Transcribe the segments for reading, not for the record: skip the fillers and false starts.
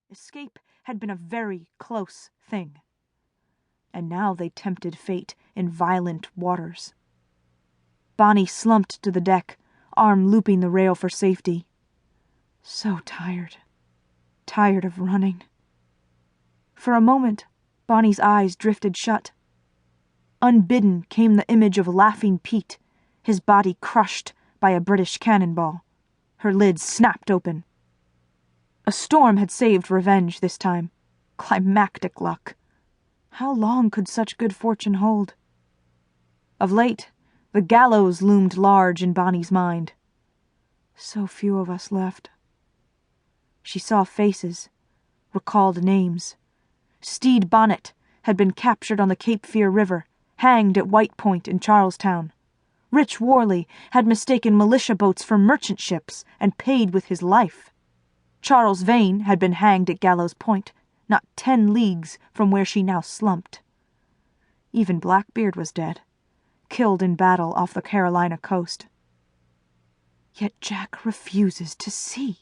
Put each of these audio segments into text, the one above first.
Escape had been a very close thing. And now they tempted fate in violent waters. Bonney slumped to the deck, arm looping the rail for safety. So tired. Tired of running. For a moment, Bonney's eyes drifted shut. Unbidden came the image of Laughing Pete, his body crushed by a British cannonball. Her lids snapped open. A storm had saved Revenge this time. Climactic luck. How long could such good fortune hold? Of late, the gallows loomed large in Bonney's mind. So few of us left. She saw faces, recalled names. Stede Bonnet had been captured on the Cape Fear River, hanged at White Point in Charlestown. Rich Worley had mistaken militia boats for merchant ships and paid with his life. Charles Vane had been hanged at Gallows Point, not 10 leagues from where she now slumped. Even Blackbeard was dead, killed in battle off the Carolina coast. Yet Jack refuses to see.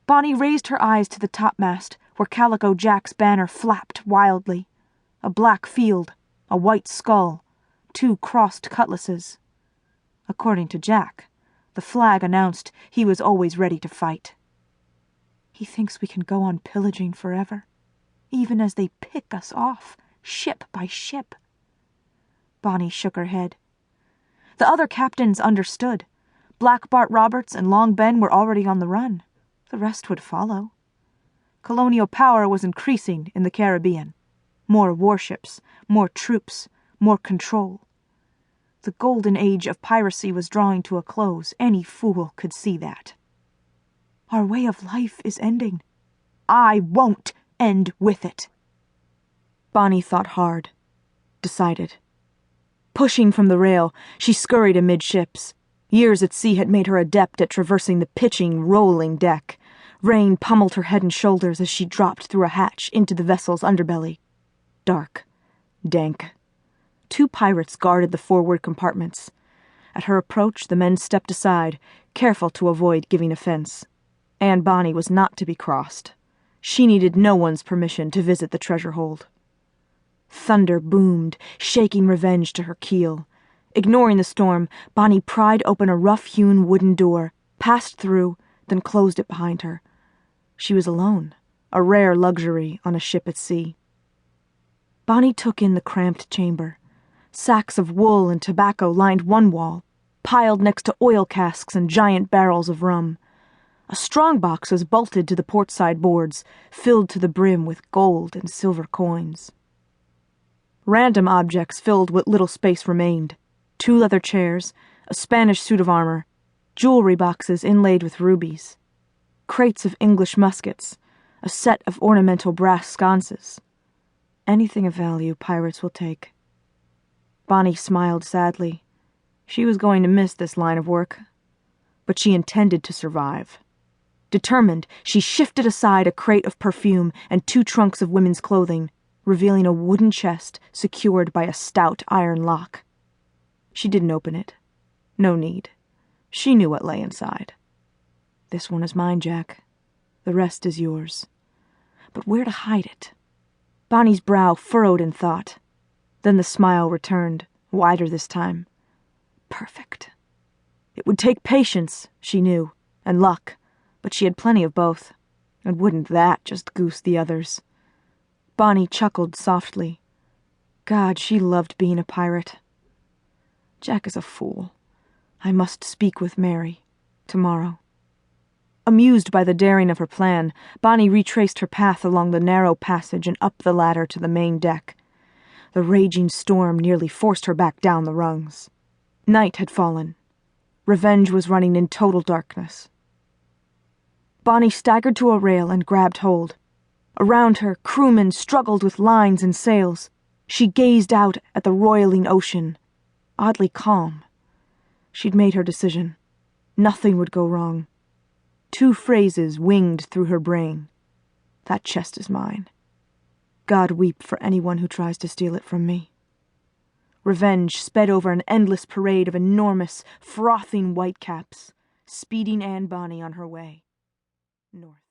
Bonney raised her eyes to the topmast, where Calico Jack's banner flapped wildly. A black field, a white skull, 2 crossed cutlasses. According to Jack, the flag announced he was always ready to fight. He thinks we can go on pillaging forever, even as they pick us off, ship by ship. Bonney shook her head. The other captains understood. Black Bart Roberts and Long Ben were already on the run. The rest would follow. Colonial power was increasing in the Caribbean. More warships, more troops, more control. The golden age of piracy was drawing to a close. Any fool could see that. Our way of life is ending. I won't end with it. Bonney thought hard, decided. Pushing from the rail, she scurried amidships. Years at sea had made her adept at traversing the pitching, rolling deck. Rain pummeled her head and shoulders as she dropped through a hatch into the vessel's underbelly. Dark, dank. 2 pirates guarded the forward compartments. At her approach, the men stepped aside, careful to avoid giving offense. Anne Bonney was not to be crossed. She needed no one's permission to visit the treasure hold. Thunder boomed, shaking Revenge to her keel. Ignoring the storm, Bonney pried open a rough-hewn wooden door, passed through, then closed it behind her. She was alone, a rare luxury on a ship at sea. Bonney took in the cramped chamber. Sacks of wool and tobacco lined one wall, piled next to oil casks and giant barrels of rum. A strongbox was bolted to the portside boards, filled to the brim with gold and silver coins. Random objects filled what little space remained. 2 leather chairs, a Spanish suit of armor, jewelry boxes inlaid with rubies, crates of English muskets, a set of ornamental brass sconces. Anything of value pirates will take. Bonney smiled sadly. She was going to miss this line of work, but she intended to survive. Determined, she shifted aside a crate of perfume and 2 trunks of women's clothing, revealing a wooden chest secured by a stout iron lock. She didn't open it. No need. She knew what lay inside. This one is mine, Jack. The rest is yours. But where to hide it? Bonney's brow furrowed in thought. Then the smile returned, wider this time. Perfect. It would take patience, she knew, and luck, but she had plenty of both. And wouldn't that just goose the others? Bonney chuckled softly. God, she loved being a pirate. Jack is a fool. I must speak with Mary. Tomorrow. Amused by the daring of her plan, Bonney retraced her path along the narrow passage and up the ladder to the main deck. The raging storm nearly forced her back down the rungs. Night had fallen. Revenge was running in total darkness. Bonney staggered to a rail and grabbed hold. Around her, crewmen struggled with lines and sails. She gazed out at the roiling ocean, oddly calm. She'd made her decision. Nothing would go wrong. 2 phrases winged through her brain. That chest is mine. God weep for anyone who tries to steal it from me. Revenge sped over an endless parade of enormous, frothing whitecaps, speeding Anne Bonney on her way north.